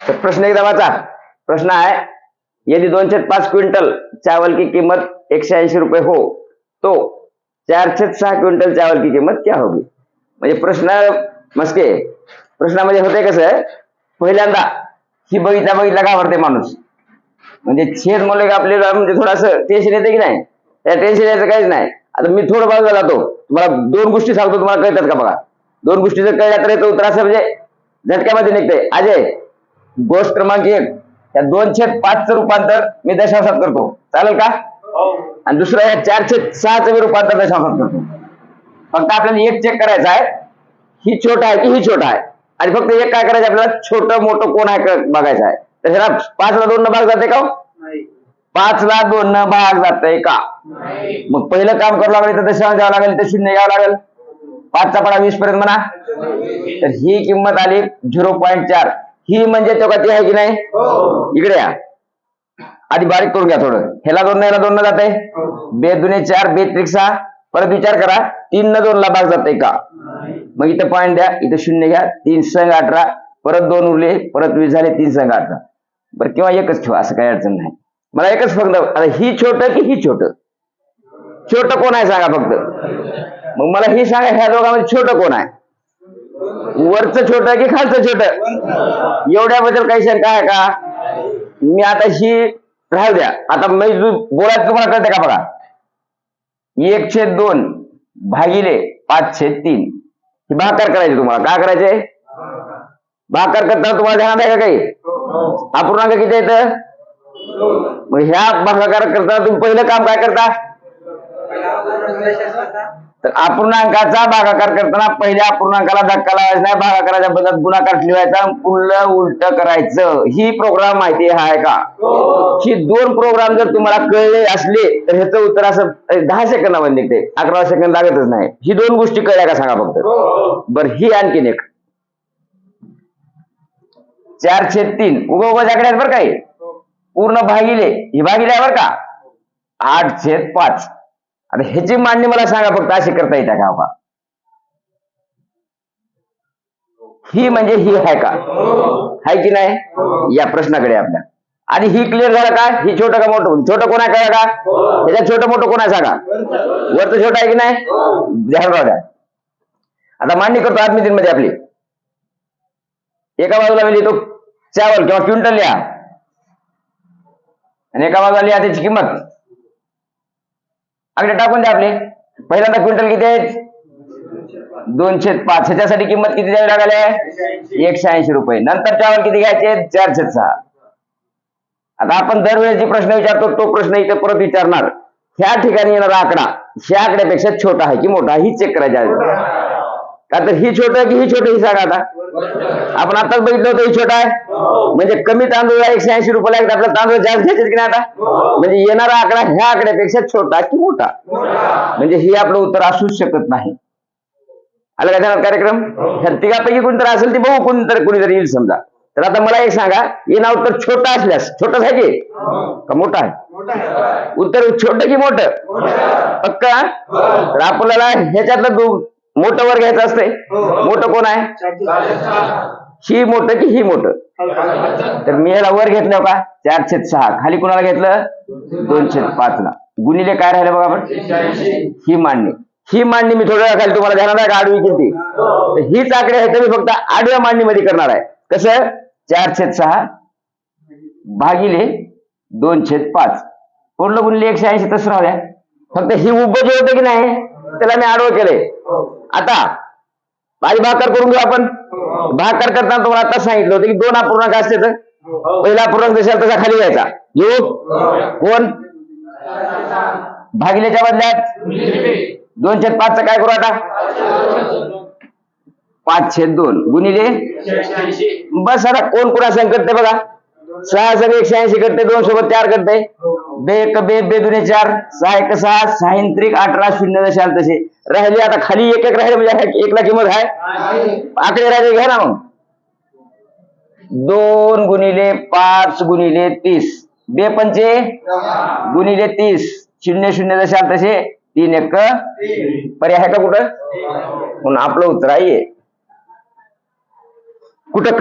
तर प्रश्न एकदा वाचा. प्रश्न आहे, यदि 2/5 क्विंटल चावल की कीमत 180 रुपये हो तो 4/6 क्विंटल चावल की कीमत क्या होगी. म्हणजे प्रश्न मस्के प्रश्नामध्ये होते कसं, पहिल्यांदा ही बघितल्या घाबरते माणूस. म्हणजे छेद मुले आपल्याला म्हणजे थोडंसं टेन्शन येते की नाही. त्या टेन्शन यायचं काहीच नाही. आता मी थोडं बाजूला जातो, तुम्हाला 2 गोष्टी सांगतो, तुम्हाला कळतात का बघा. 2 गोष्टी जर कळल्या तर येतं उत्तर असं म्हणजे झटक्यामध्ये निघतंय. अजय, गोष्ट क्रमांक 1, या 2/5 रूपांतर मी दशांशात करतो, चालेल का. आणि दुसरं या 4/6 मी रूपांतर दशांशात करतो. फक्त आपल्याला एक चेक करायचं आहे, ही छोटा आहे की ही छोटा आहे. आणि फक्त एक काय करायचं आपल्याला, छोटं मोठं कोण आहे बघायचं आहे. तर ह्याला 5 ला 2 न भाग जाते का. 5 ला 2 न भाग जाते का. मग पहिलं काम करावं लागेल, तर दशांश द्यावं लागेल, तर 0 घ्यावं लागेल. 5 चा पडा 20 पर्यंत म्हणा. तर ही किंमत आली 0.4. ही म्हणजे तो का ती आहे की नाही. इकडे या, आधी बारीक करून घ्या थोडं. ह्याला 2 न जाते, 2 दुने 4, 2 त्रिक 6. परत विचार करा, 3 न 2 ला भाग जाते का. मग इथं पॉईंट द्या, इथं 0 घ्या. 3 संग 18, परत 2 उरले, परत 20 झाले, 3 संग 18. बरं, किंवा एकच ठेवा, असं काही अडचण नाही. मला एकच फक्त, आता ही छोटं की ही छोटं, छोटं कोण आहे सांगा फक्त. मग मला ही सांगा, ह्या दोघांमध्ये छोटं कोण आहे. वरचं छोटं की खालचं छोटं. एवढ्याबद्दल काही शंका आहे का. मी आता ही राहू द्या. आता मी बोलायचं तुम्हाला कळते का बघा. 1/2 भागिले 5/3 ही भागाकार करायची. तुम्हाला काय करायचे, भागाकार करताना तुम्हाला ध्यानात आहे का काही. अपूर्णांक किती येतं. मग ह्या भागाकार करताना तुम्ही पहिलं काम काय करता, तर अपूर्णांकाचा भागाकार करताना पहिल्या अपूर्णांकाला धक्का लावायचा नाही, भागाकाराच्या बदल्यात गुणाकार ठेवायचा, पुढलं उलट करायचं. ही प्रोग्राम माहिती आहे का. ही 2 प्रोग्राम जर तुम्हाला कळले असले तर ह्याचं उत्तर असं 10 सेकंदामध्ये निघते, 11 सेकंद लागतच नाही. ही 2 गोष्टी कळल्या का सांगा फक्त. बरं, ही आणखीन एक 4/3 उभ्याकडे आहेत बरं काही, पूर्ण भागिले ही भागिले आहे बरं का, 8/5. आता ह्याची मांडणी मला सांगा फक्त, अशी करता येते का. ही म्हणजे ही आहे का, आहे की नाही. या प्रश्नाकडे आपल्या आणि ही क्लिअर झालं का. ही छोटं का मोठं, छोटं कोण आहे कळलं का. ह्याच्यात छोटं मोठं कोण आहे सांगा. वरचं छोटं आहे की नाही, ध्यान राहू द्या. आता मांडणी करतो आत्मतीमध्ये आपली. एका बाजूला मी लिहितो चावल किंवा क्विंटल लिहा, आणि एका बाजूला लिहा त्याची किंमत. आकडे टाकून द्या आपले. पहिल्यांदा क्विंटल किती आहे, 2/5. ह्याच्यासाठी किंमत किती द्यावी लागली, 180 रुपये. नंतर चावल किती घ्यायचे, 4/6. आता आपण दरवेळेस जे प्रश्न विचारतो तो प्रश्न इथे परत विचारणार. ह्या ठिकाणी येणारा आकडा ह्या आकड्यापेक्षा छोटा आहे की मोठा, ही चेक करायची आहे का. तर ही छोटं की ही छोटं, ही सांगा. आता आपण आताच बघितलं होतं ही छोटा आहे, म्हणजे कमी तांदूळ 180 रुपये लागतात, आपला तांदूळ जास्त घ्यायचे की नाही. आता म्हणजे येणारा आकडा ह्या आकड्यापेक्षा छोटा की मोठा, म्हणजे ही आपलं उत्तर असूच शकत नाही. आलं का ध्यानात कार्यक्रम. ह्या तिघापैकी कोणतरी असेल ती बघू, कोणीतरी येईल समजा. तर आता मला एक सांगा, येणार उत्तर छोटा असल्यास, छोटं आहे की का मोठा आहे. उत्तर छोटं की मोठं, पक्का. तर आपल्याला ह्याच्यातलं मोठं वर घ्यायचं असतंय. मोठं कोण आहे, ही मोठं की ही मोठं. तर मी ह्याला वर घेतलं का 4/6, खाली कोणाला घेतलं 2/5 ला. गुणिले काय राहिलं बघा आपण, ही मांडणी. ही मांडणी मी थोड्या खाली तुम्हाला ध्यानात आहे का, आडवी किती. हीच आकडे आहे, तर मी फक्त आडव्या मांडणीमध्ये करणार आहे. कसं, 4/6 भागिले 2/5 पूर्ण गुणिले 180. तसं राहू द्या. फक्त ही उभं जे होतं की नाही त्याला मी आडवं केलंय. आता माझी भागाकार करून घेऊ आपण. भागाकार करताना तुम्हाला आता सांगितलं होतं की 2 अपूर्णांक असते, तर पहिला अपूर्णांक जसा तसा खाली घ्यायचा. घेऊ कोण, भागिलेच्या बदल्यात 2/5 काय करू आता, 5/2 गुणिले. बस आता कोण कुणा संग करते बघा. 6 संग 180 करते, 2 सोबत 4 करते, 2 1 2 2 दुने 4, 6 1 6, 6 3 18, 0 दशाल तसे राहिले. आता खाली 1 1 राहिले, म्हणजे 1 ला किंमत आहे. आकडे राहिले घ्या ना मग. 2 गुणिले 5 गुणिले 30, 2 पंचे गुणिले 30, 0 0 दशाल तसे 3 1 पर्याय आहे का कुठं. म्हणून आपलं उत्तर आहे कुठं.